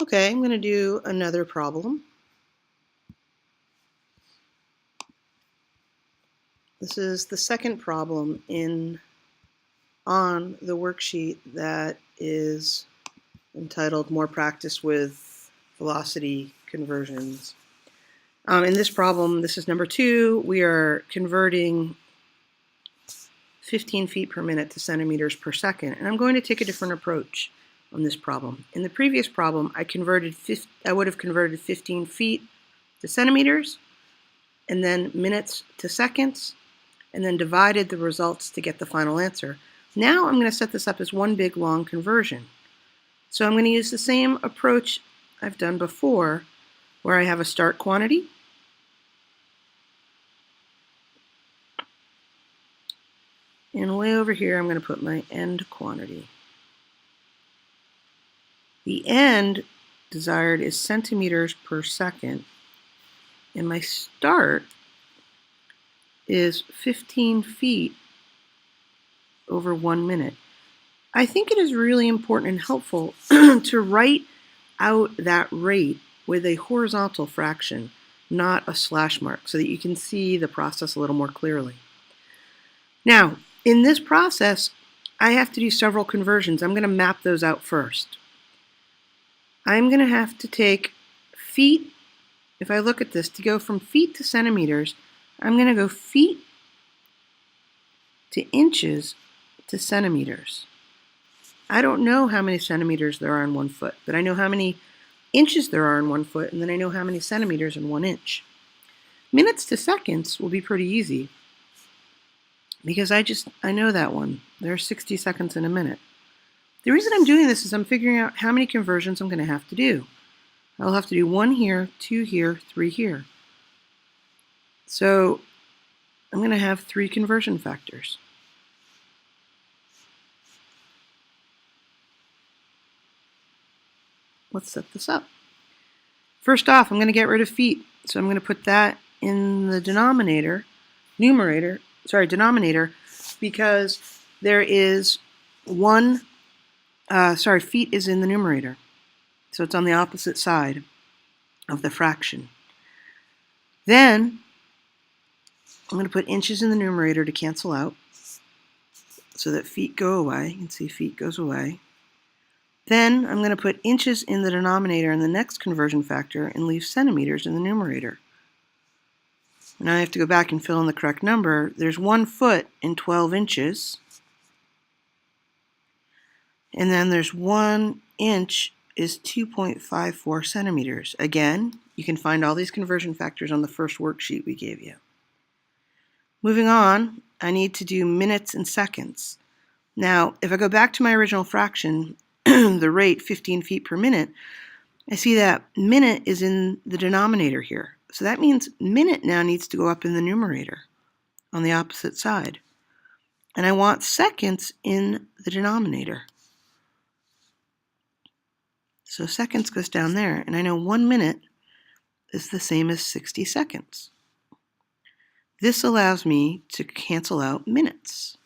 Okay, I'm going to do another problem. This is the second problem on the worksheet that is entitled More Practice with Velocity Conversions. In this problem, this is number 2, we are converting 15 feet per minute to centimeters per second, and I'm going to take a different approach on this problem. In the previous problem, I would have converted 15 feet to centimeters, and then minutes to seconds, and then divided the results to get the final answer. Now I'm going to set this up as one big long conversion. So I'm going to use the same approach I've done before, where I have a start quantity, and way over here I'm going to put my end quantity. The end desired is centimeters per second, and my start is 15 feet over 1 minute. I think it is really important and helpful to write out that rate with a horizontal fraction, not a slash mark, so that you can see the process a little more clearly. Now, in this process, I have to do several conversions. I'm going to map those out first. I'm going to have to take feet. If I look at this, to go from feet to centimeters, I'm going to go feet to inches to centimeters. I don't know how many centimeters there are in 1 foot, but I know how many inches there are in 1 foot, and then I know how many centimeters in 1 inch. Minutes to seconds will be pretty easy because I know that one. There are 60 seconds in a minute. The reason I'm doing this is I'm figuring out how many conversions I'm going to have to do. I'll have to do 1 here, 2 here, 3 here. So I'm going to have 3 conversion factors. Let's set this up. First off, I'm going to get rid of feet. So I'm going to put that in the denominator, because there is feet is in the numerator. So it's on the opposite side of the fraction. Then I'm going to put inches in the numerator to cancel out so that feet go away. You can see feet goes away. Then I'm going to put inches in the denominator in the next conversion factor and leave centimeters in the numerator. Now I have to go back and fill in the correct number. There's 1 foot in 12 inches. And then there's 1 inch is 2.54 centimeters. Again, you can find all these conversion factors on the first worksheet we gave you. Moving on, I need to do minutes and seconds. Now, if I go back to my original fraction, the rate 15 feet per minute, I see that minute is in the denominator here. So that means minute now needs to go up in the numerator on the opposite side. And I want seconds in the denominator. So seconds goes down there, and I know 1 minute is the same as 60 seconds. This allows me to cancel out minutes.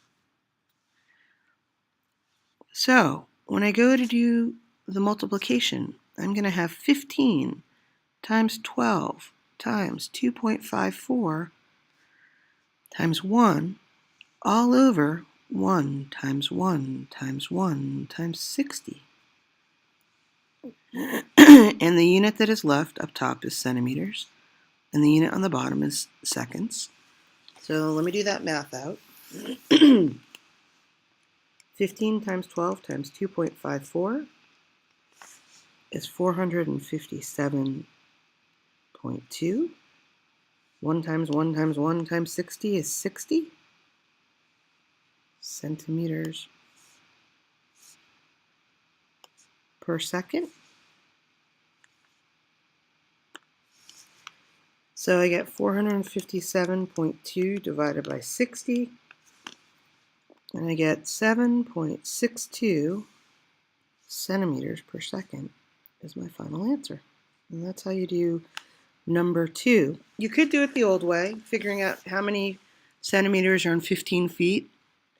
So when I go to do the multiplication, I'm going to have 15 times 12 times 2.54 times 1 all over 1 times 1 times 1 times 60. And the unit that is left up top is centimeters, and the unit on the bottom is seconds. So let me do that math out. 15 times 12 times 2.54 is 457.2. 1 times 1 times 1 times 60 is 60 centimeters per second. So I get 457.2 divided by 60, and I get 7.62 centimeters per second is my final answer. And that's how you do number 2. You could do it the old way, figuring out how many centimeters are in 15 feet,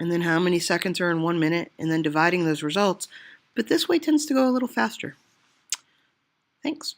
and then how many seconds are in 1 minute, and then dividing those results. But this way tends to go a little faster. Thanks.